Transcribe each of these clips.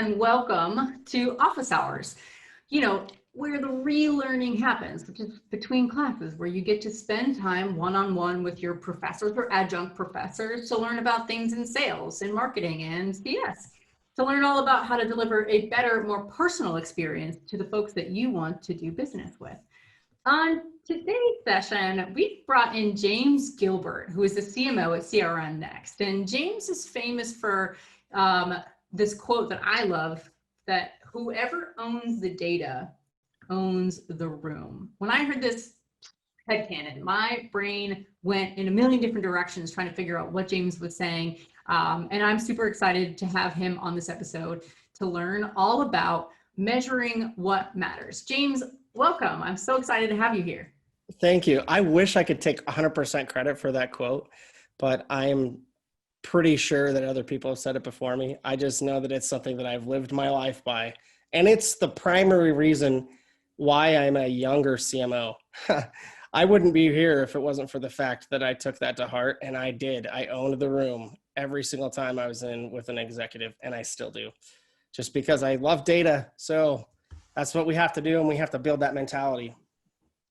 and welcome to Office Hours, where the relearning happens, which is between classes, where you get to spend time one-on-one with your professors or adjunct professors to learn about things in sales and marketing and CS, to learn all about how to deliver a better, more personal experience to the folks that you want to do business with. On today's session, we've brought in James Gilbert, who is the CMO at CRMNext. And James is famous for this quote that I love, that whoever owns the data owns the room. When I heard this headcanon, my brain went in a million different directions trying to figure out what James was saying. And I'm super excited to have him on this episode to learn all about measuring what matters. James, welcome. I'm so excited to have you here. Thank you. I wish I could take 100% credit for that quote, but I'm pretty sure that other people have said it before me. I just know that it's something that I've lived my life by. And it's the primary reason why I'm a younger CMO. I wouldn't be here if it wasn't for the fact that I took that to heart, and I did. I owned the room every single time I was in with an executive, and I still do, just because I love data. So that's what we have to do, and we have to build that mentality.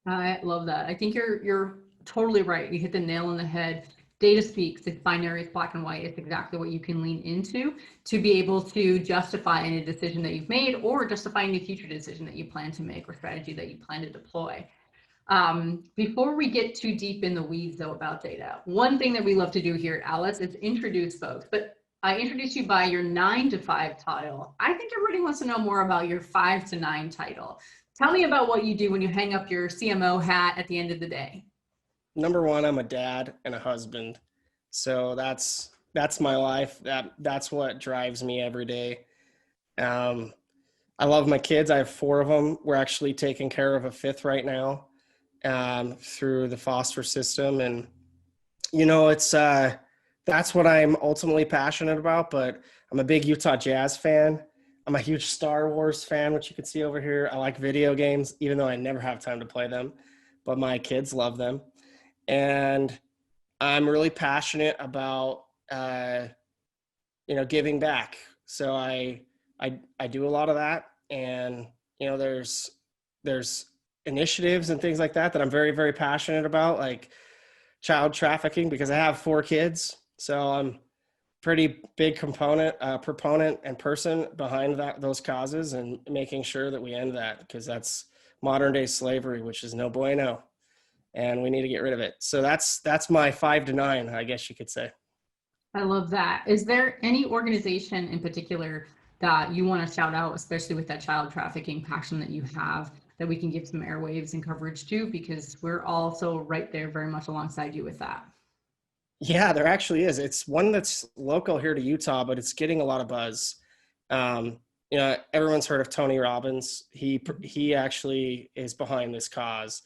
I love that. I think you're totally right. You hit the nail on the head. Data speaks. It's binary, it's black and white. It's exactly what you can lean into to be able to justify any decision that you've made, or justify any future decision that you plan to make or strategy that you plan to deploy. Before we get too deep in the weeds though about data, one thing that we love to do here at Alice is introduce folks, but I introduced you by your 9 to 5 title. I think everybody wants to know more about your 5 to 9 title. Tell me about what you do when you hang up your CMO hat at the end of the day. Number one, I'm a dad and a husband. So that's my life. That's what drives me every day. I love my kids. I have 4 of them. We're actually taking care of a 5th right now through the foster system. And, it's that's what I'm ultimately passionate about. But I'm a big Utah Jazz fan. I'm a huge Star Wars fan, which you can see over here. I like video games, even though I never have time to play them. But my kids love them. And I'm really passionate about, giving back. So I do a lot of that. And, there's initiatives and things like that I'm very, very passionate about, like child trafficking, because I have 4 kids. So I'm pretty big proponent and person behind those causes, and making sure that we end that, because that's modern day slavery, which is no bueno. And we need to get rid of it. So that's my 5 to 9, I guess you could say. I love that. Is there any organization in particular that you want to shout out, especially with that child trafficking passion that you have, that we can give some airwaves and coverage to? Because we're also right there very much alongside you with that. Yeah, there actually is. It's one that's local here to Utah, but it's getting a lot of buzz. Everyone's heard of Tony Robbins. He actually is behind this cause.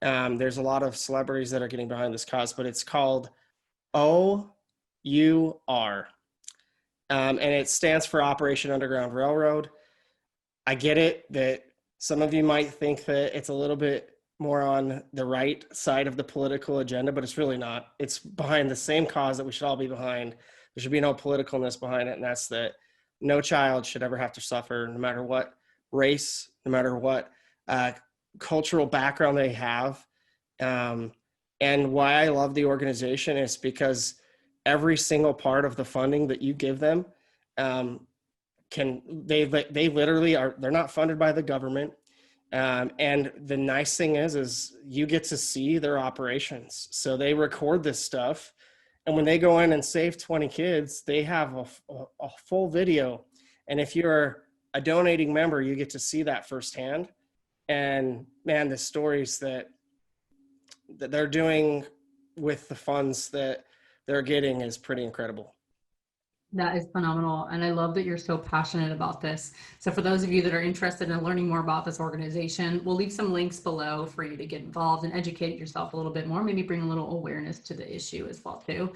There's a lot of celebrities that are getting behind this cause, but it's called OUR. And it stands for Operation Underground Railroad. I get it that some of you might think that it's a little bit more on the right side of the political agenda, but it's really not. It's behind the same cause that we should all be behind. There should be no politicalness behind it, and that's that no child should ever have to suffer, no matter what race, no matter what cultural background they have. And why I love the organization is because every single part of the funding that you give them, they literally are, they're not funded by the government. And the nice thing is you get to see their operations. So they record this stuff, and when they go in and save 20 kids, they have a full video. And if you're a donating member, you get to see that firsthand. And man, the stories that they're doing with the funds that they're getting is pretty incredible. That is phenomenal. And I love that you're so passionate about this. So for those of you that are interested in learning more about this organization, we'll leave some links below for you to get involved and educate yourself a little bit more, maybe bring a little awareness to the issue as well too.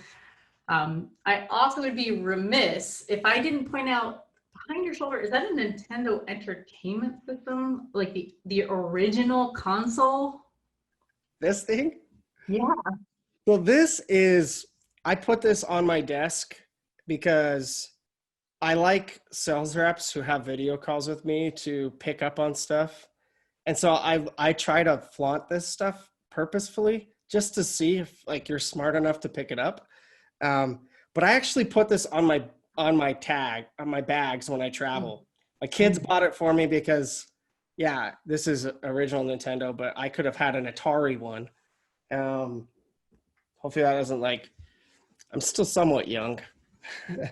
I also would be remiss if I didn't point out, behind your shoulder, is that a Nintendo Entertainment System? Like the original console? This thing? Yeah. Well, I put this on my desk because I like sales reps who have video calls with me to pick up on stuff. And so I try to flaunt this stuff purposefully just to see if like you're smart enough to pick it up. But I actually put this on my tag on my bags when I travel. My kids bought it for me because yeah, this is original Nintendo, but I could have had an Atari one. Hopefully that doesn't like I'm still somewhat young. I'm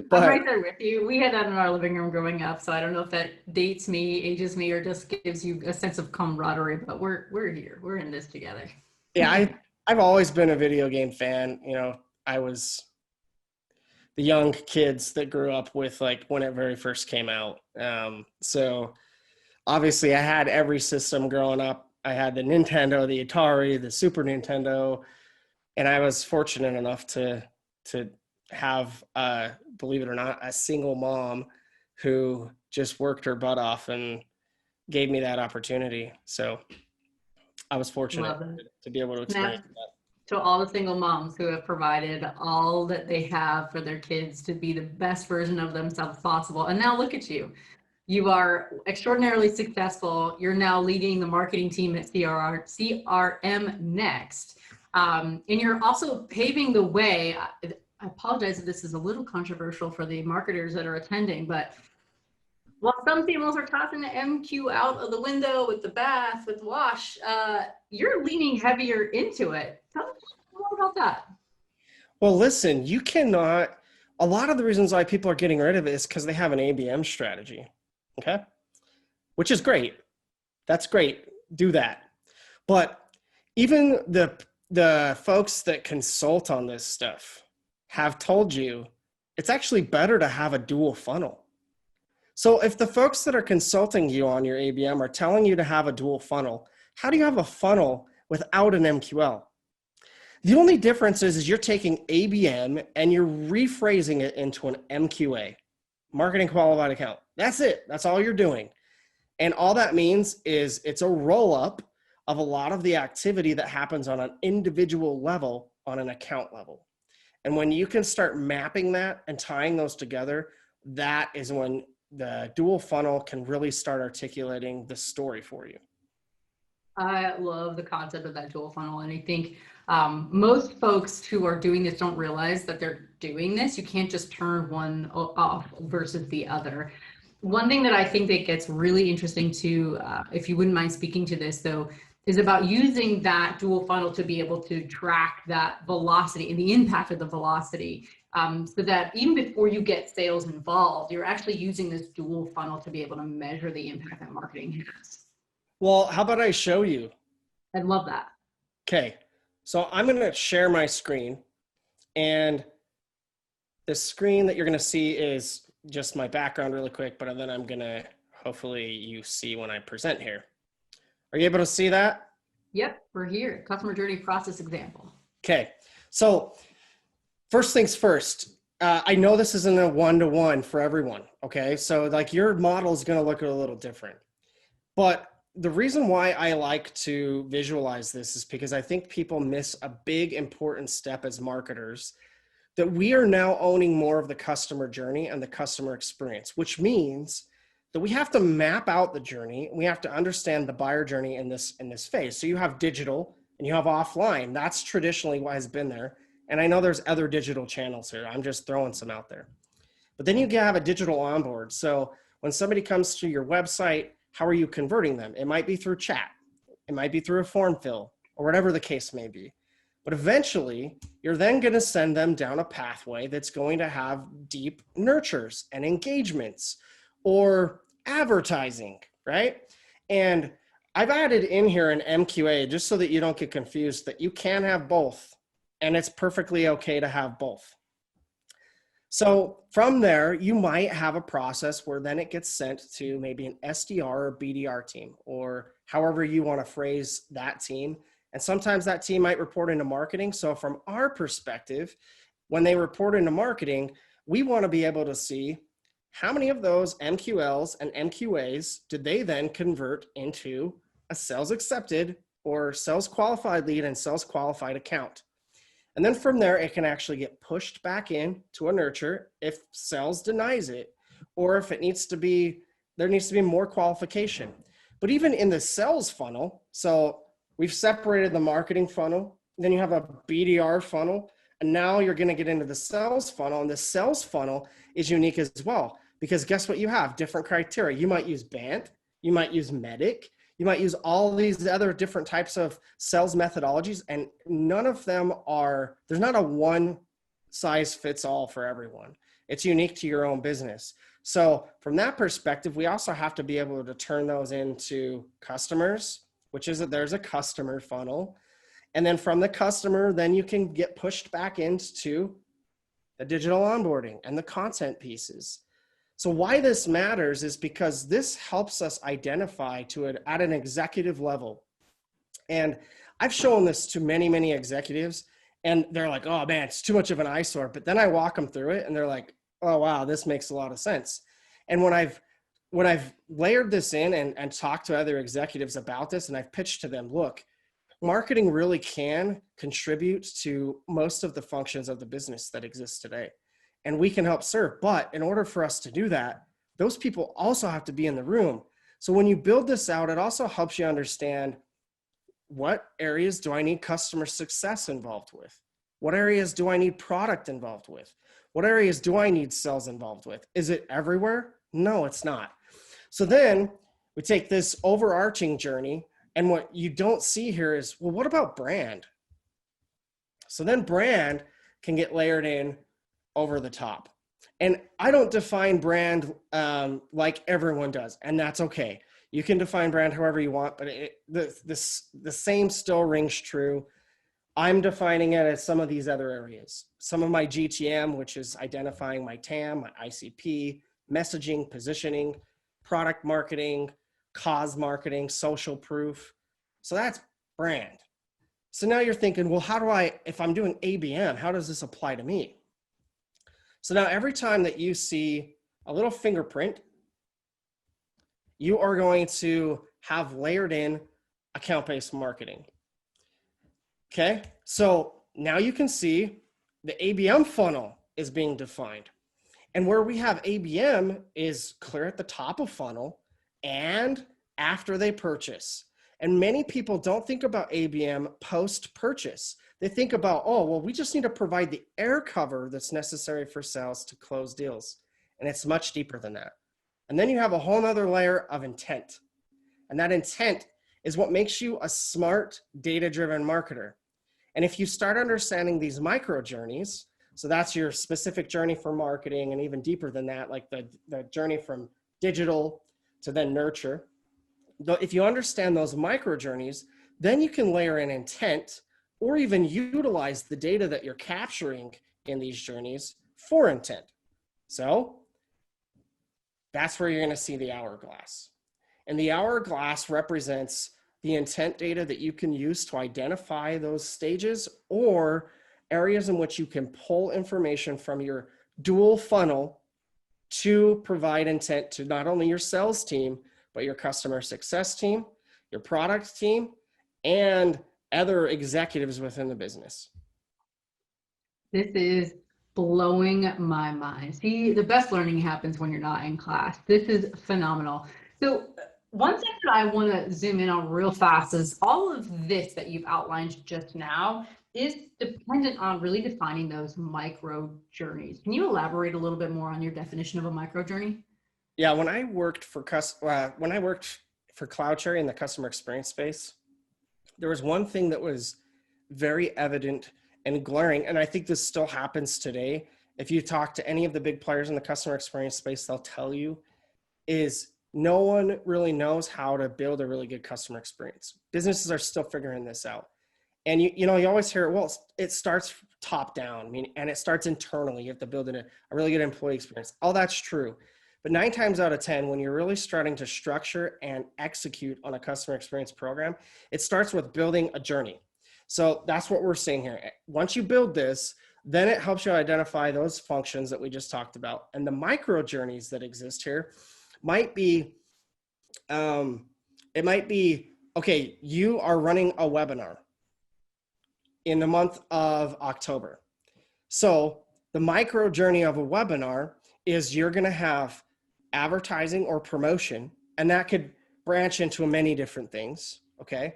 But right there with you. We had that in our living room growing up, so I don't know if that dates me, ages me, or just gives you a sense of camaraderie. But we're here. We're in this together. yeah, I've always been a video game fan. You know, I was the young kids that grew up with like when it very first came out. So obviously I had every system growing up. I had the Nintendo, the Atari, the Super Nintendo, and I was fortunate enough to have, believe it or not, a single mom who just worked her butt off and gave me that opportunity. So I was fortunate Love it. to be able to Snap experience that. to all the single moms who have provided all that they have for their kids to be the best version of themselves possible. And now look at you. You are extraordinarily successful. You're now leading the marketing team at CRMNext. And you're also paving the way. I apologize if this is a little controversial for the marketers that are attending, but while some CMOs are tossing the MQ out of the window with the bath, with the wash, you're leaning heavier into it. Tell us more about that. Well, listen, you cannot, a lot of the reasons why people are getting rid of it is because they have an ABM strategy. Okay. Which is great. That's great. Do that. But even the folks that consult on this stuff have told you it's actually better to have a dual funnel. So if the folks that are consulting you on your ABM are telling you to have a dual funnel, how do you have a funnel without an MQL? The only difference is you're taking ABM and you're rephrasing it into an MQA, marketing qualified account. That's it. That's all you're doing. And all that means is it's a roll up of a lot of the activity that happens on an individual level on an account level. And when you can start mapping that and tying those together, that is when the dual funnel can really start articulating the story for you. I love the concept of that dual funnel. And I think most folks who are doing this don't realize that they're doing this. You can't just turn one off versus the other. One thing that I think that gets really interesting too, if you wouldn't mind speaking to this though, is about using that dual funnel to be able to track that velocity and the impact of the velocity. So that even before you get sales involved, you're actually using this dual funnel to be able to measure the impact that marketing has. Well, how about I show you? I love that. Okay, so I'm going to share my screen, and the screen that you're going to see is just my background really quick, but then I'm going to, hopefully you see when I present here. Are you able to see that? Yep, we're here. Customer journey process example. Okay, so first things first, I know this isn't a one-to-one for everyone, okay? So like your model is going to look a little different. But the reason why I like to visualize this is because I think people miss a big important step as marketers, that we are now owning more of the customer journey and the customer experience, which means that we have to map out the journey. We have to understand the buyer journey in this phase. So you have digital and you have offline. That's traditionally what has been there. And I know there's other digital channels here. I'm just throwing some out there. But then you have a digital onboard. So when somebody comes to your website, how are you converting them? It might be through chat. It might be through a form fill or whatever the case may be. But eventually, you're then going to send them down a pathway that's going to have deep nurtures and engagements or advertising, right? And I've added in here an MQA just so that you don't get confused, that you can have both, and it's perfectly okay to have both. So from there, you might have a process where then it gets sent to maybe an SDR or BDR team, or however you want to phrase that team. And sometimes that team might report into marketing. So from our perspective, when they report into marketing, we want to be able to see how many of those MQLs and MQAs did they then convert into a sales accepted or sales qualified lead and sales qualified account. And then from there, it can actually get pushed back in to a nurture if sales denies it, or if it needs to be, there needs to be more qualification. But even in the sales funnel, so we've separated the marketing funnel, then you have a BDR funnel, and now you're going to get into the sales funnel. And the sales funnel is unique as well, because guess what? You have different criteria. You might use BANT, you might use MEDDIC, you might use all these other different types of sales methodologies, and none of them are, there's not a one size fits all for everyone. It's unique to your own business. So from that perspective, we also have to be able to turn those into customers, which is that there's a customer funnel. And then from the customer, then you can get pushed back into the digital onboarding and the content pieces. So why this matters is because this helps us identify to it at an executive level. And I've shown this to many, many executives, and they're like, oh man, it's too much of an eyesore. But then I walk them through it and they're like, oh wow, this makes a lot of sense. And when I've layered this in and talked to other executives about this, and I've pitched to them, look, marketing really can contribute to most of the functions of the business that exists today. And we can help serve. But in order for us to do that, those people also have to be in the room. So when you build this out, it also helps you understand, what areas do I need customer success involved with? What areas do I need product involved with? What areas do I need sales involved with? Is it everywhere? No, it's not. So then we take this overarching journey, and what you don't see here is, well, what about brand? So then brand can get layered in over the top. And I don't define brand like everyone does, and that's okay. You can define brand however you want, but the same still rings true. I'm defining it as some of these other areas. Some of my GTM, which is identifying my TAM, my ICP, messaging, positioning, product marketing, cause marketing, social proof. So that's brand. So now you're thinking, well, how do I, if I'm doing ABM, how does this apply to me? So now every time that you see a little fingerprint, you are going to have layered in account-based marketing. Okay, so now you can see the ABM funnel is being defined. And where we have ABM is clear at the top of funnel and after they purchase. And many people don't think about ABM post-purchase. They think about, oh, well, we just need to provide the air cover that's necessary for sales to close deals. And it's much deeper than that. And then you have a whole nother layer of intent. And that intent is what makes you a smart, data-driven marketer. And if you start understanding these micro journeys, so that's your specific journey for marketing, and even deeper than that, like the journey from digital to then nurture. If you understand those micro journeys, then you can layer in intent, or even utilize the data that you're capturing in these journeys for intent. So that's where you're going to see the hourglass. And the hourglass represents the intent data that you can use to identify those stages or areas in which you can pull information from your dual funnel to provide intent to not only your sales team, but your customer success team, your product team, and other executives within the business. This is blowing my mind. See, the best learning happens when you're not in class. This is phenomenal. So one thing that I want to zoom in on real fast is all of this that you've outlined just now is dependent on really defining those micro journeys. Can you elaborate a little bit more on your definition of a micro journey? Yeah, when I worked for CloudCherry in the customer experience space, there was one thing that was very evident and glaring, and I think this still happens today. If you talk to any of the big players in the customer experience space, they'll tell you, is no one really knows how to build a really good customer experience. Businesses are still figuring this out. And you always hear, well, it starts top down, and it starts internally. You have to build a really good employee experience. All that's true. But 9 times out of 10, when you're really starting to structure and execute on a customer experience program, it starts with building a journey. So that's what we're seeing here. Once you build this, then it helps you identify those functions that we just talked about. And the micro journeys that exist here might be, okay, you are running a webinar. in the month of October. So the micro journey of a webinar is you're going to have advertising or promotion, and that could branch into many different things. Okay.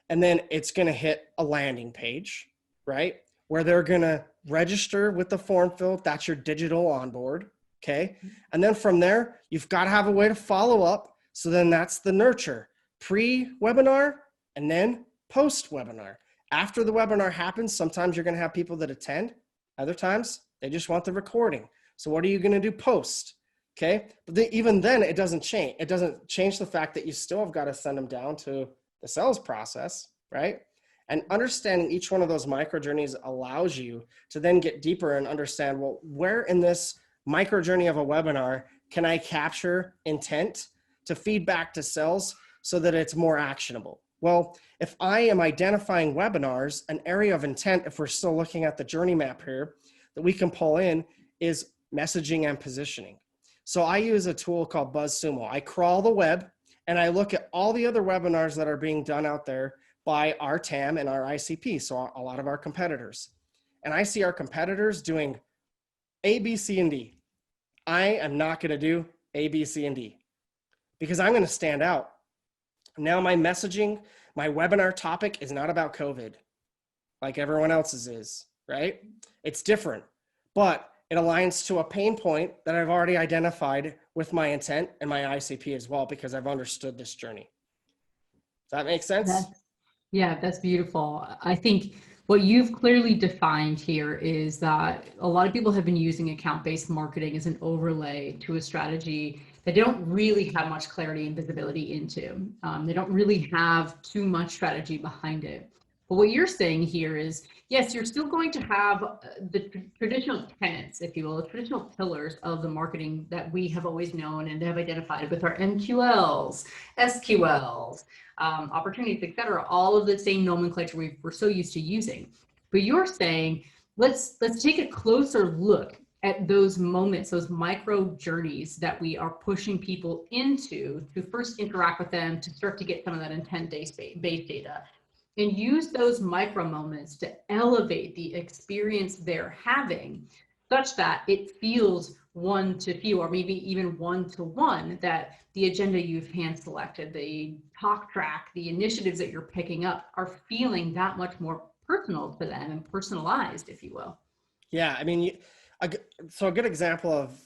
And then it's going to hit a landing page, right? Where they're going to register with the form fill. That's your digital onboard. Okay. And then from there, you've got to have a way to follow up. So then that's the nurture, pre-webinar and then post-webinar. After the webinar happens, sometimes you're going to have people that attend. Other times they just want the recording. So what are you going to do post? Okay. But even then it doesn't change. It doesn't change the fact that you still have got to send them down to the sales process, right? And understanding each one of those micro journeys allows you to then get deeper and understand, well, where in this micro journey of a webinar can I capture intent to feed back to sales so that it's more actionable? Well, if I am identifying webinars, an area of intent, if we're still looking at the journey map here, that we can pull in is messaging and positioning. So I use a tool called BuzzSumo. I crawl the web and I look at all the other webinars that are being done out there by our TAM and our ICP, so a lot of our competitors. And I see our competitors doing A, B, C, and D. I am not going to do A, B, C, and D because I'm going to stand out. Now my messaging, my webinar topic is not about COVID like everyone else's is, right? It's different, but it aligns to a pain point that I've already identified with my intent and my ICP as well, because I've understood this journey. Does that make sense? Yeah, that's beautiful. I think what you've clearly defined here is that a lot of people have been using account-based marketing as an overlay to a strategy that they don't really have much clarity and visibility into. They don't really have too much strategy behind it. But what you're saying here is, yes, you're still going to have the traditional tenets, if you will, the traditional pillars of the marketing that we have always known and have identified with our MQLs, SQLs, opportunities, et cetera, all of the same nomenclature we're so used to using. But you're saying, let's take a closer look at those moments, those micro journeys that we are pushing people into to first interact with them, to start to get some of that intent-based data, and use those micro moments to elevate the experience they're having such that it feels one to few, or maybe even one to one, that the agenda you've hand selected, the talk track, the initiatives that you're picking up are feeling that much more personal to them and personalized, if you will. Yeah, I mean, so a good example of,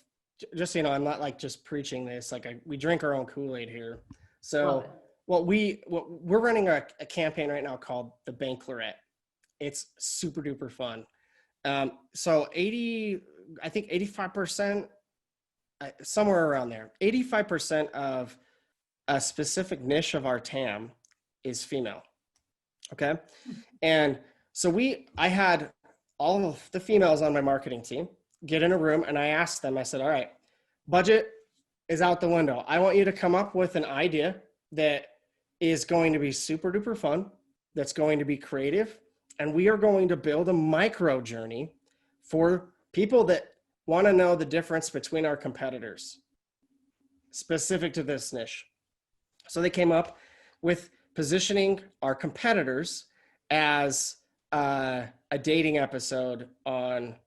just so you know, I'm not like just preaching this, like we drink our own Kool-Aid here. So we're running a campaign right now called the Bank Laurette. It's super duper fun. So 85%, somewhere around there, 85% of a specific niche of our TAM is female. Okay. And so I had all of the females on my marketing team get in a room, and I asked them, I said, all right, budget is out the window. I want you to come up with an idea that is going to be super duper fun, that's going to be creative, and we are going to build a micro journey for people that want to know the difference between our competitors specific to this niche. So they came up with positioning our competitors as a dating episode on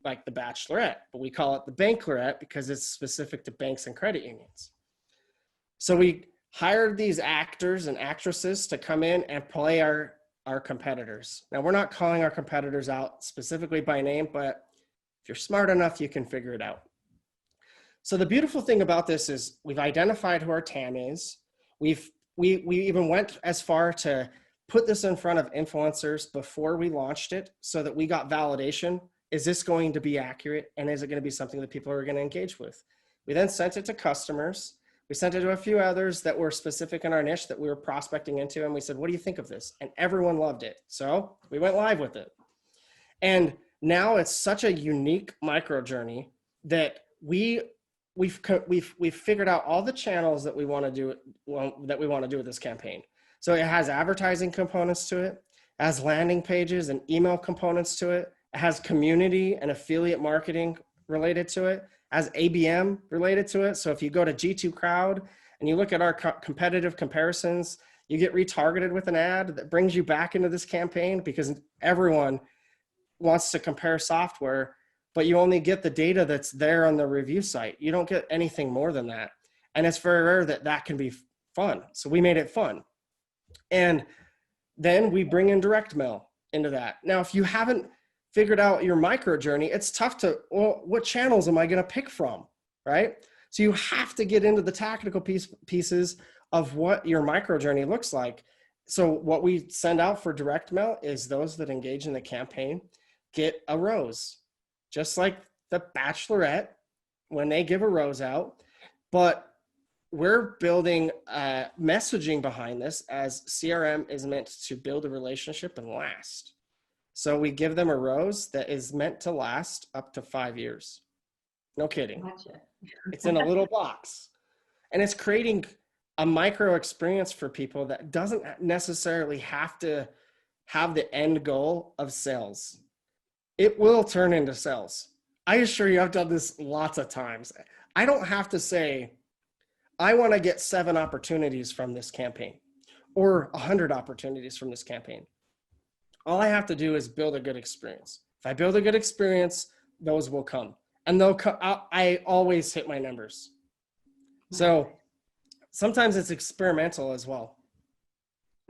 like The Bachelorette, but we call it the Bank Laurette because it's specific to banks and credit unions. So we hired these actors and actresses to come in and play our competitors. Now, we're not calling our competitors out specifically by name, but if you're smart enough, you can figure it out. So the beautiful thing about this is we've identified who our TAM is. We even went as far to put this in front of influencers before we launched it so that we got validation. Is this going to be accurate? And is it going to be something that people are going to engage with? We then sent it to customers. We sent it to a few others that were specific in our niche that we were prospecting into. And we said, what do you think of this? And everyone loved it. So we went live with it. And now it's such a unique micro journey that we've figured out all the channels that we want to do with this campaign. So it has advertising components to it, has landing pages and email components to it. It has community and affiliate marketing related to it, has ABM related to it. So if you go to G2 Crowd and you look at our competitive comparisons, You get retargeted with an ad that brings you back into this campaign because everyone wants to compare software, but you only get the data that's there on the review site. You don't get anything more than that. And it's very rare that that can be fun. So we made it fun. And then we bring in direct mail into that. Now, if you haven't figured out your micro journey, it's tough to, well, what channels am I going to pick from, right? So you have to get into the tactical pieces of what your micro journey looks like. So what we send out for direct mail is those that engage in the campaign get a rose, just like the Bachelorette when they give a rose out. But we're building messaging behind this, as CRM is meant to build a relationship and last. So we give them a rose that is meant to last up to 5 years. No kidding. Gotcha. It's in a little box. And it's creating a micro experience for people that doesn't necessarily have to have the end goal of sales. It will turn into sales. I assure you, I've done this lots of times. I don't have to say, I want to get 7 opportunities from this campaign or 100 opportunities from this campaign. All I have to do is build a good experience. If I build a good experience, those will come. And they'll come. I always hit my numbers. So sometimes it's experimental as well.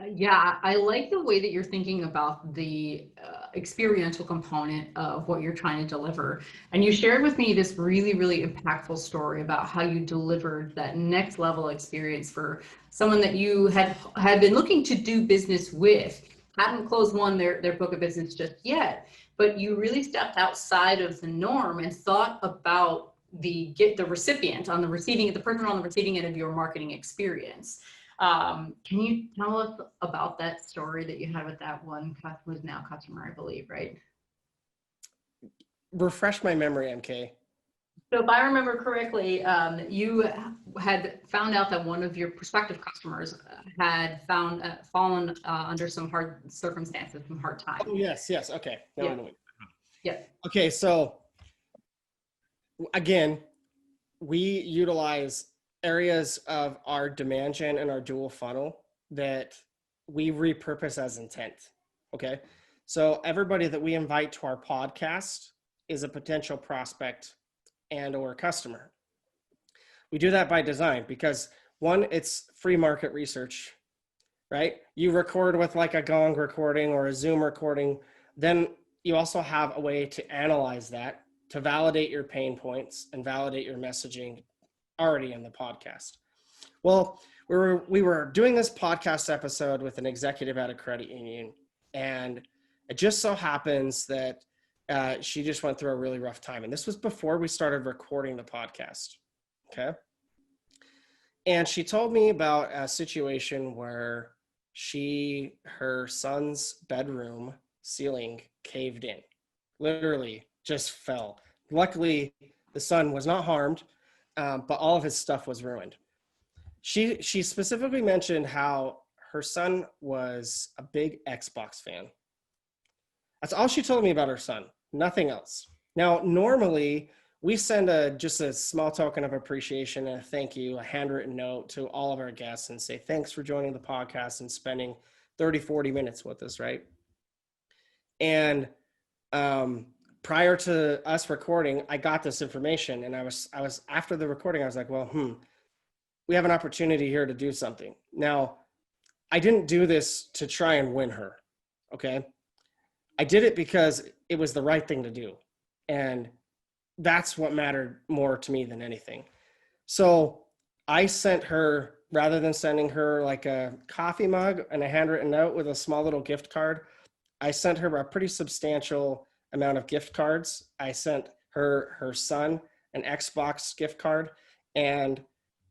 Yeah, I like the way that you're thinking about the experiential component of what you're trying to deliver. And you shared with me this really, really impactful story about how you delivered that next level experience for someone that you had been looking to do business with, hadn't closed their book of business just yet, but you really stepped outside of the norm and thought about the recipient on the receiving, the person on the receiving end of your marketing experience. Can you tell us about that story that you had with that one who's now customer, I believe, right? Refresh my memory, MK. So if I remember correctly, you had found out that one of your prospective customers had fallen under some hard circumstances, some hard times. Oh, yes. Okay. Yeah. Okay, so again, we utilize areas of our demand gen and our dual funnel that we repurpose as intent. Okay. So everybody that we invite to our podcast is a potential prospect and or customer. We do that by design because one, it's free market research, right? You record with like a Gong recording or a Zoom recording. Then you also have a way to analyze that, to validate your pain points and validate your messaging already in the podcast. Well, we were doing this podcast episode with an executive at a credit union, and it just so happens that she just went through a really rough time. And this was before we started recording the podcast. Okay. And she told me about a situation where her son's bedroom ceiling caved in, literally just fell. Luckily, the son was not harmed, but all of his stuff was ruined. She specifically mentioned how her son was a big Xbox fan. That's all she told me about her son, nothing else. Now, normally we send just a small token of appreciation and a thank you, a handwritten note to all of our guests and say, thanks for joining the podcast and spending 30, 40 minutes with us, right? And prior to us recording, I got this information, and I was after the recording, I was like, well, we have an opportunity here to do something. Now, I didn't do this to try and win her, okay? I did it because it was the right thing to do. And that's what mattered more to me than anything. So I sent her, rather than sending her like a coffee mug and a handwritten note with a small little gift card, I sent her a pretty substantial amount of gift cards. I sent her son an Xbox gift card. And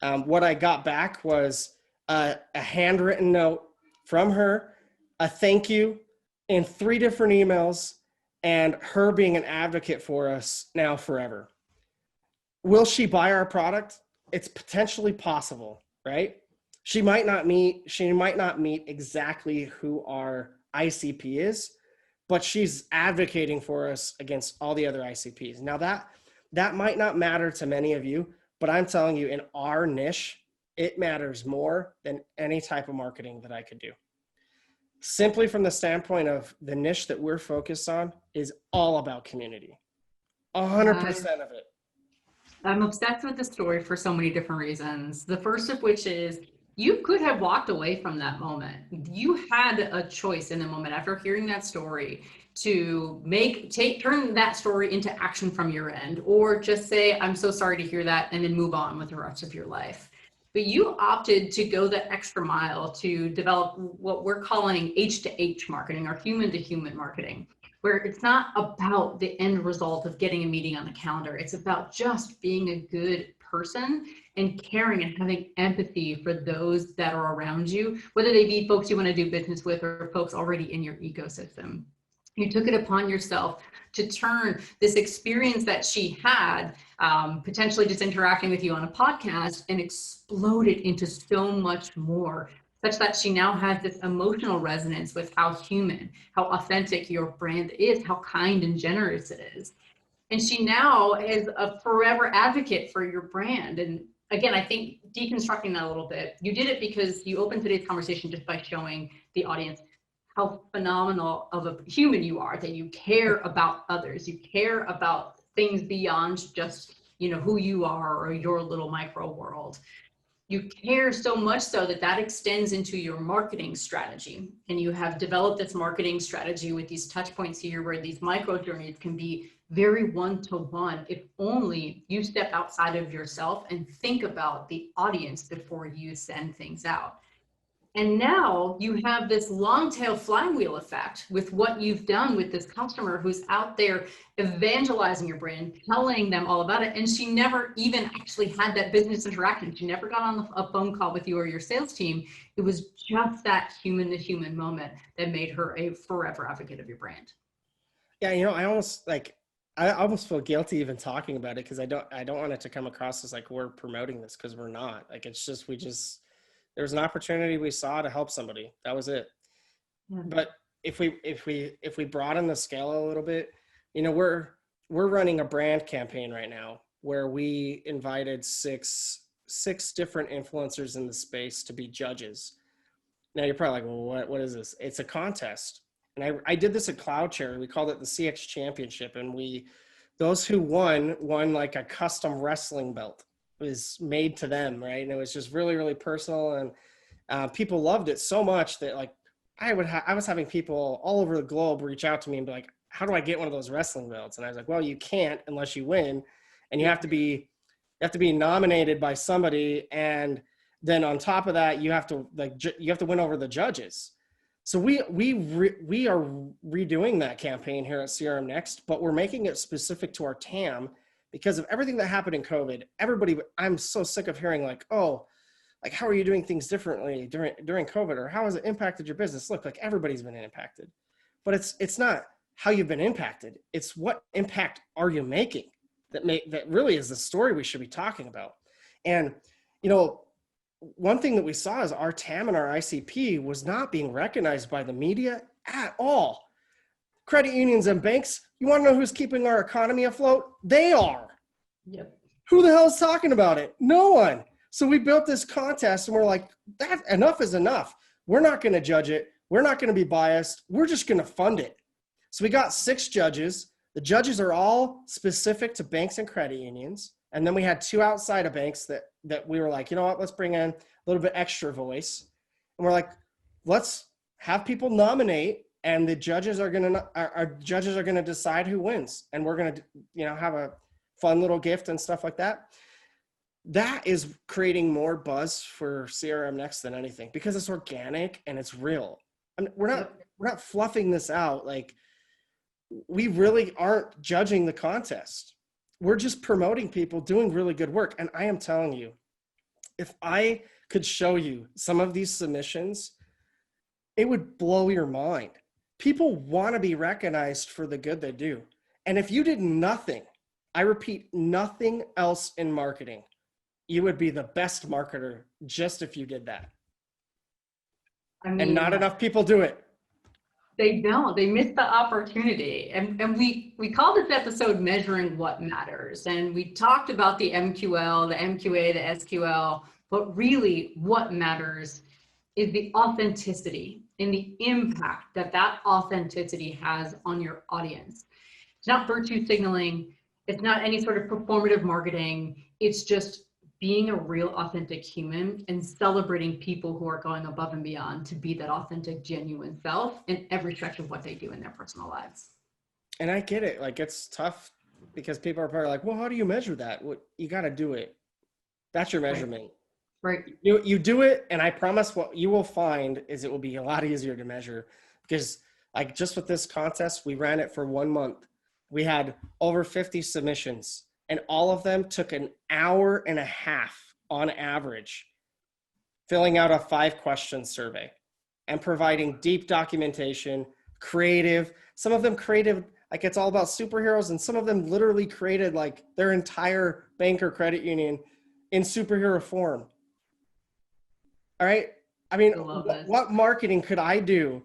what I got back was a handwritten note from her, a thank you in 3 different emails, and her being an advocate for us now forever. Will she buy our product? It's potentially possible, right? She might not meet exactly who our ICP is, but she's advocating for us against all the other ICPs. Now that might not matter to many of you, but I'm telling you, in our niche, it matters more than any type of marketing that I could do. Simply from the standpoint of the niche that we're focused on is all about community. 100% of it. I'm obsessed with the story for so many different reasons. The first of which is you could have walked away from that moment. You had a choice in the moment after hearing that story to turn that story into action from your end, or just say, I'm so sorry to hear that, and then move on with the rest of your life. But you opted to go the extra mile to develop what we're calling H to H marketing, or human to human marketing, where it's not about the end result of getting a meeting on the calendar. It's about just being a good person and caring and having empathy for those that are around you, whether they be folks you want to do business with or folks already in your ecosystem. You took it upon yourself to turn this experience that she had, potentially just interacting with you on a podcast, and explode it into so much more, such that she now has this emotional resonance with how human, how authentic your brand is, how kind and generous it is. And she now is a forever advocate for your brand. And again, I think deconstructing that a little bit, you did it because you opened today's conversation just by showing the audience how phenomenal of a human you are, that you care about others, you care about things beyond just, who you are or your little micro world. You care so much so that extends into your marketing strategy. And you have developed this marketing strategy with these touch points here, where these micro journeys can be very one-to-one if only you step outside of yourself and think about the audience before you send things out. And now you have this long tail flywheel effect with what you've done with this customer who's out there evangelizing your brand, telling them all about it. And she never even actually had that business interaction. She never got on a phone call with you or your sales team. It was just that human to human moment that made her a forever advocate of your brand. Yeah. I almost feel guilty even talking about it, because I don't want it to come across as like we're promoting this, because we're not. Like, it's just, there was an opportunity we saw to help somebody. That was it. Yeah. But if we broaden the scale a little bit, we're running a brand campaign right now where we invited six different influencers in the space to be judges. Now you're probably like, well, what is this? It's a contest. And I did this at CloudCherry. We called it the CX Championship. And those who won like a custom wrestling belt. Was made to them, right? And it was just really, really personal, and people loved it so much that like I was having people all over the globe reach out to me and be like, how do I get one of those wrestling belts? And I was like, well, you can't unless you win, and you have to be nominated by somebody, and then on top of that you have to win over the judges. So we are redoing that campaign here at CRMNext, but we're making it specific to our TAM. Because of everything that happened in COVID, I'm so sick of hearing like, oh, like, how are you doing things differently during COVID? Or how has it impacted your business? Look, like, everybody's been impacted, but it's not how you've been impacted. It's what impact are you making that really is the story we should be talking about. And, one thing that we saw is our TAM and our ICP was not being recognized by the media at all. Credit unions and banks, you want to know who's keeping our economy afloat? They are. Yep. Who the hell is talking about it? No one. So we built this contest, and we're like, that enough is enough. We're not going to judge it. We're not going to be biased. We're just going to fund it. So we got 6 judges. The judges are all specific to banks and credit unions. And then we had 2 outside of banks that we were like, you know what, let's bring in a little bit extra voice. And we're like, let's have people nominate, and the judges are going to decide who wins. And we're going to, have a fun little gift and stuff like that. That is creating more buzz for CRMNext than anything, because it's organic and it's real. I mean, we're not fluffing this out. Like, we really aren't judging the contest. We're just promoting people doing really good work. And I am telling you, if I could show you some of these submissions, it would blow your mind. People want to be recognized for the good they do. And if you did nothing, I repeat, nothing else in marketing, you would be the best marketer just if you did that. And not enough people do it. They don't. They miss the opportunity. And we call this episode Measuring What Matters. And we talked about the MQL, the MQA, the SQL, But really what matters is the authenticity and the impact that that authenticity has on your audience. It's not virtue signaling. It's not any sort of performative marketing. It's just being a real authentic human and celebrating people who are going above and beyond to be that authentic, genuine self in every stretch of what they do in their personal lives. And I get it. Like, it's tough because people are probably like, well, how do you measure that? Well, you got to do it. That's your measurement. Right. You do it, and I promise what you will find is it will be a lot easier to measure, because like just with this contest, we ran it for 1 month. We had over 50 submissions, and all of them took an hour and a half on average, filling out a 5-question survey and providing deep documentation, creative. Some of them creative, like it's all about superheroes, and some of them literally created like their entire bank or credit union in superhero form. All right. I mean, what marketing could I do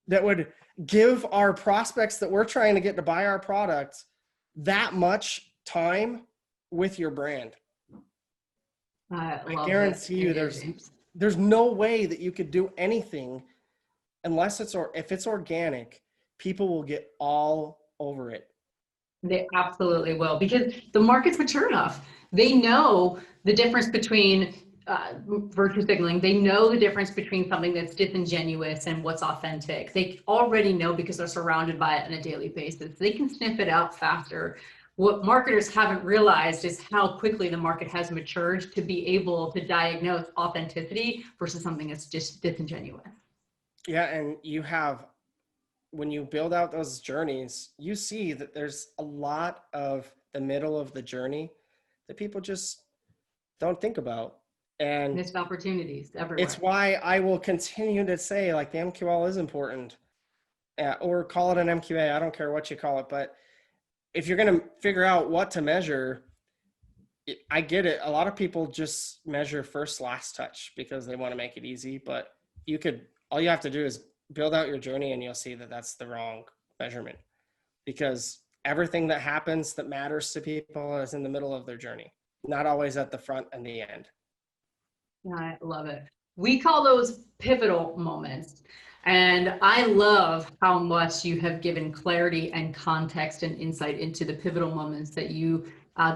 that would give our prospects that we're trying to get to buy our product that much time with your brand? I guarantee you there's no way that you could do anything unless if it's organic, people will get all over it. They absolutely will, because the market's mature enough. They know the difference between virtue signaling. They know the difference between something that's disingenuous and what's authentic. They already know because they're surrounded by it on a daily basis. They can sniff it out faster. What marketers haven't realized is how quickly the market has matured to be able to diagnose authenticity versus something that's just disingenuous. Yeah, and when you build out those journeys, you see that there's a lot of the middle of the journey that people just don't think about. And missed opportunities everywhere. It's why I will continue to say like the MQL is important, or call it an MQA. I don't care what you call it, but if you're going to figure out what to measure, I get it. A lot of people just measure first, last touch because they want to make it easy, but all you have to do is build out your journey, and you'll see that that's the wrong measurement, because everything that happens that matters to people is in the middle of their journey, not always at the front and the end. I love it. We call those pivotal moments. And I love how much you have given clarity and context and insight into the pivotal moments that you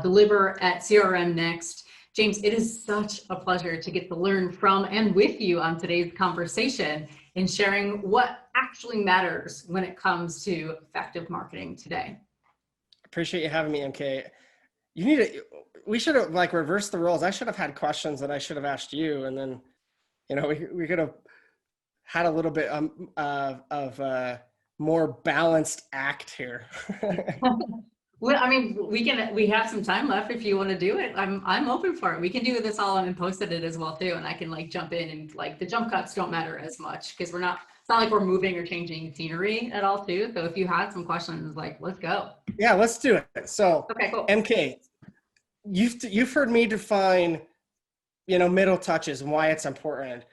deliver at CRMNext. James, it is such a pleasure to get to learn from and with you on today's conversation and sharing what actually matters when it comes to effective marketing today. Appreciate you having me, MK. We should have like reversed the roles. I should have had questions that I should have asked you, and then, we could have had a little bit of more balanced act here. Well, I mean, we have some time left if you want to do it. I'm open for it. We can do this all and posted it as well too, and I can like jump in, and like the jump cuts don't matter as much because it's not like we're moving or changing scenery at all too. So if you had some questions, like let's go. Yeah, let's do it. So okay, cool. MK, you've heard me define, middle touches and why it's important.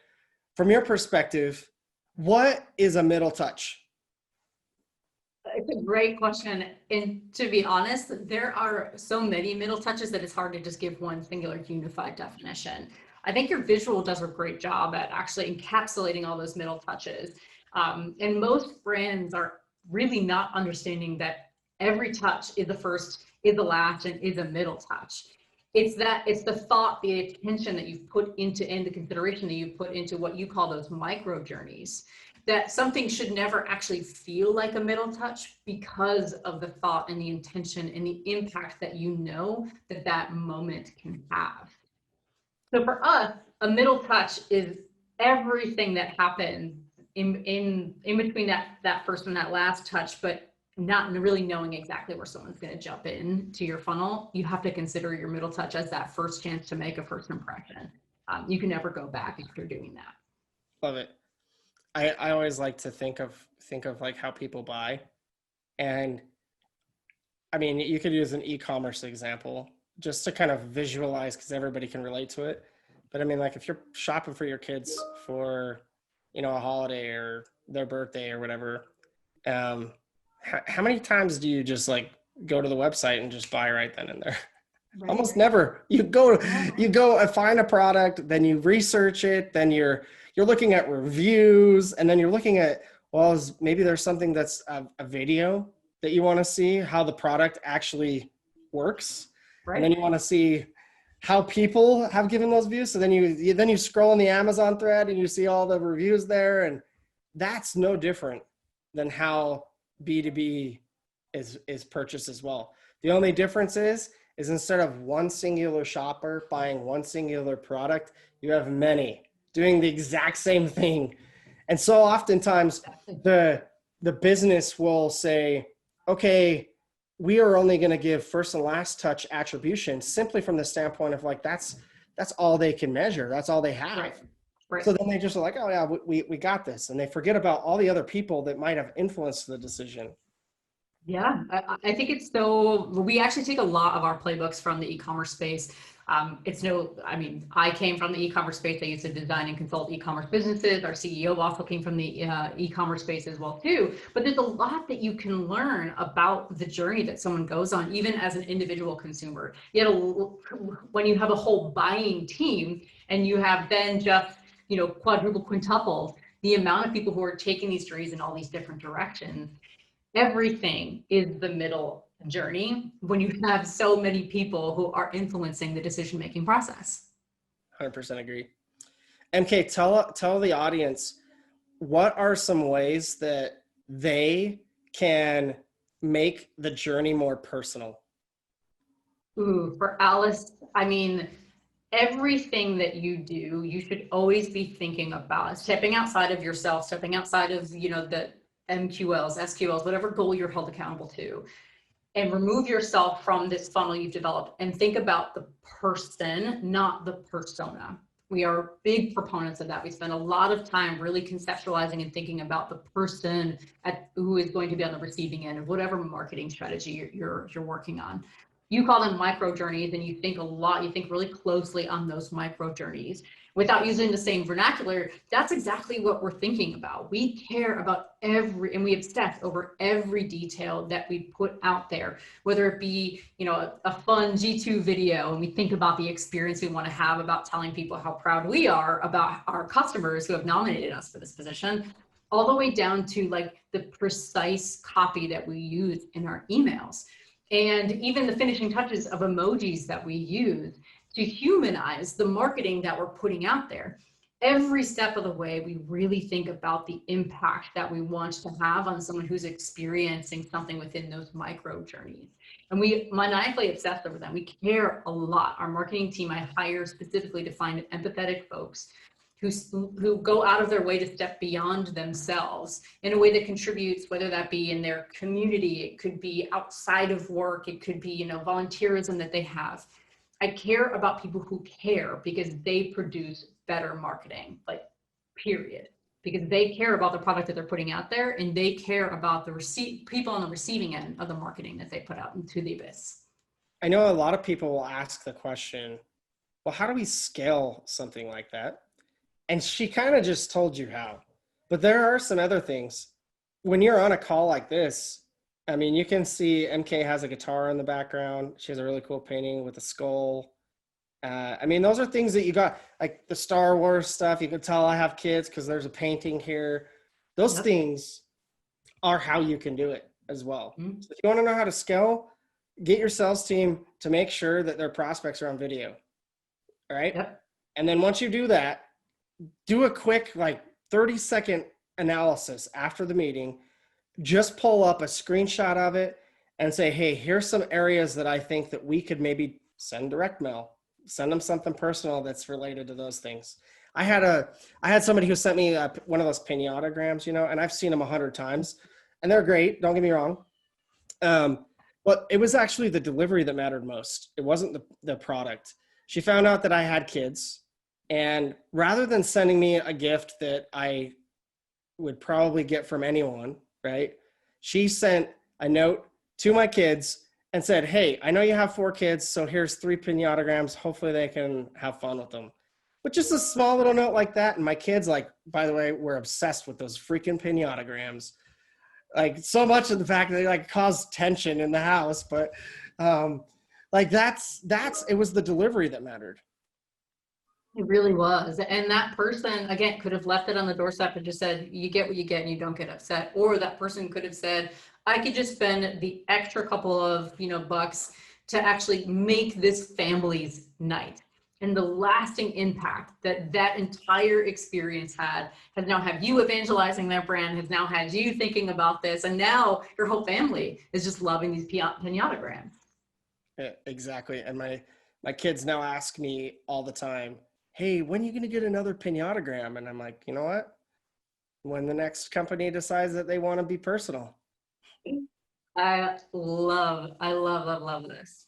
From your perspective, what is a middle touch? It's a great question. And to be honest, there are so many middle touches that it's hard to just give one singular unified definition. I think your visual does a great job at actually encapsulating all those middle touches. And most brands are really not understanding that every touch is the first, is the last, and is a middle touch. It's the thought, the attention that you've put into, and the consideration that you've put into what you call those micro journeys, that something should never actually feel like a middle touch because of the thought and the intention and the impact that that moment can have. So for us, a middle touch is everything that happens in between that first and that last touch, but not really knowing exactly where someone's going to jump in to your funnel. You have to consider your middle touch as that first chance to make a first impression. You can never go back after doing that. Love it. I always like to think of like how people buy. And I mean, you could use an e-commerce example just to kind of visualize, because everybody can relate to it. But I mean, like if you're shopping for your kids for, a holiday or their birthday or whatever, how many times do you just like go to the website and just buy right then and there? Right. Almost never. You go and find a product, then you research it, then you're looking at reviews, and then you're looking at, well, maybe there's something that's a video that you want to see how the product actually works. And then Right. you want to see how people have given those views. So then you scroll in the Amazon thread and you see all the reviews there, and that's no different than how B2B is purchased as well. The only difference is instead of one singular shopper buying one singular product, you have many doing the exact same thing. And so oftentimes the business will say, okay, we are only going to give first and last touch attribution simply from the standpoint of like, that's all they can measure. That's all they have. Right. Right. So then they just are like, oh yeah, we got this. And they forget about all the other people that might have influenced the decision. Yeah, I think it's so, we actually take a lot of our playbooks from the e-commerce space. I came from the e-commerce space. I used to design and consult e-commerce businesses. Our CEO also came from the e-commerce space as well too. But there's a lot that you can learn about the journey that someone goes on, even as an individual consumer. Yet when you have a whole buying team and you have then just, quadruple, quintuple the amount of people who are taking these journeys in all these different directions. Everything is the middle journey when you have so many people who are influencing the decision-making process. 100% agree. MK, tell the audience, what are some ways that they can make the journey more personal? Ooh, for Alice, everything that you do, you should always be thinking about stepping outside of yourself, stepping outside of, the MQLs, SQLs, whatever goal you're held accountable to, and remove yourself from this funnel you've developed and think about the person, not the persona. We are big proponents of that. We spend a lot of time really conceptualizing and thinking about the person who is going to be on the receiving end of whatever marketing strategy you're working on. You call them micro journeys, and you think really closely on those micro journeys. Without using the same vernacular, that's exactly what we're thinking about. We care about and we obsess over every detail that we put out there, whether it be, a fun G2 video, and we think about the experience we want to have about telling people how proud we are about our customers who have nominated us for this position, all the way down to like the precise copy that we use in our emails. And even the finishing touches of emojis that we use to humanize the marketing that we're putting out there. Every step of the way, we really think about the impact that we want to have on someone who's experiencing something within those micro journeys. And we maniacally obsess over them. We care a lot. Our marketing team, I hire specifically to find empathetic folks who go out of their way to step beyond themselves in a way that contributes, whether that be in their community, it could be outside of work, it could be, volunteerism that they have. I care about people who care because they produce better marketing, like period, because they care about the product that they're putting out there, and they care about the people on the receiving end of the marketing that they put out into the abyss. I know a lot of people will ask the question, well, how do we scale something like that? And she kind of just told you how, but there are some other things. When you're on a call like this, you can see MK has a guitar in the background. She has a really cool painting with a skull. Those are things that you got, like the Star Wars stuff. You can tell I have kids because there's a painting here. Those things are how you can do it as well. Mm-hmm. So if you want to know how to scale, get your sales team to make sure that their prospects are on video. All right. Yep. And then once you do that, do a quick 30-second analysis after the meeting. Just pull up a screenshot of it and say, hey, here's some areas that I think that we could maybe send direct mail, send them something personal that's related to those things. I had somebody who sent me one of those pinatagrams, and I've seen them 100 times and they're great. Don't get me wrong. But it was actually the delivery that mattered most. It wasn't the product. She found out that I had kids, and rather than sending me a gift that I would probably get from anyone, right? She sent a note to my kids and said, hey, I know you have 4 kids, so here's 3 pinatagrams. Hopefully they can have fun with them. But just a small little note like that. And my kids, by the way, were obsessed with those freaking pinatagrams. So much of the fact that they cause tension in the house. But Like it was the delivery that mattered. It really was. And that person, again, could have left it on the doorstep and just said, you get what you get and you don't get upset. Or that person could have said, I could just spend the extra couple of, bucks to actually make this family's night. And the lasting impact that that entire experience has now had you evangelizing their brand, has now had you thinking about this. And now your whole family is just loving these pinata grams. Yeah, exactly. And my kids now ask me all the time, hey, when are you going to get another pinatagram? And I'm like, you know what? When the next company decides that they want to be personal. I love this.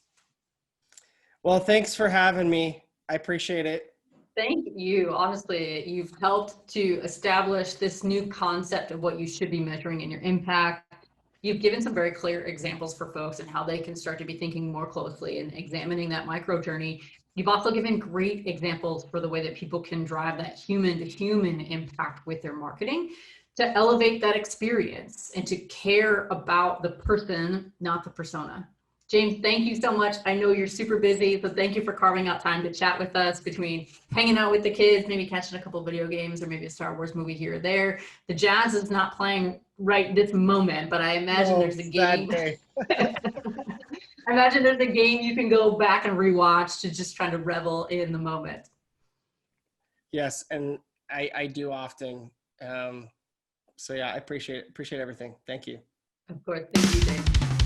Well, thanks for having me. I appreciate it. Thank you. Honestly, you've helped to establish this new concept of what you should be measuring in your impact. You've given some very clear examples for folks and how they can start to be thinking more closely and examining that micro journey. You've also given great examples for the way that people can drive that human to human impact with their marketing to elevate that experience and to care about the person, not the persona. James, thank you so much. I know you're super busy, so thank you for carving out time to chat with us between hanging out with the kids, maybe catching a couple of video games or maybe a Star Wars movie here or there. The Jazz is not playing right this moment, but I imagine there's a game. I imagine there's a game you can go back and rewatch to just try to revel in the moment. Yes, and I do often. So yeah, I appreciate everything. Thank you. Of course. Thank you, James.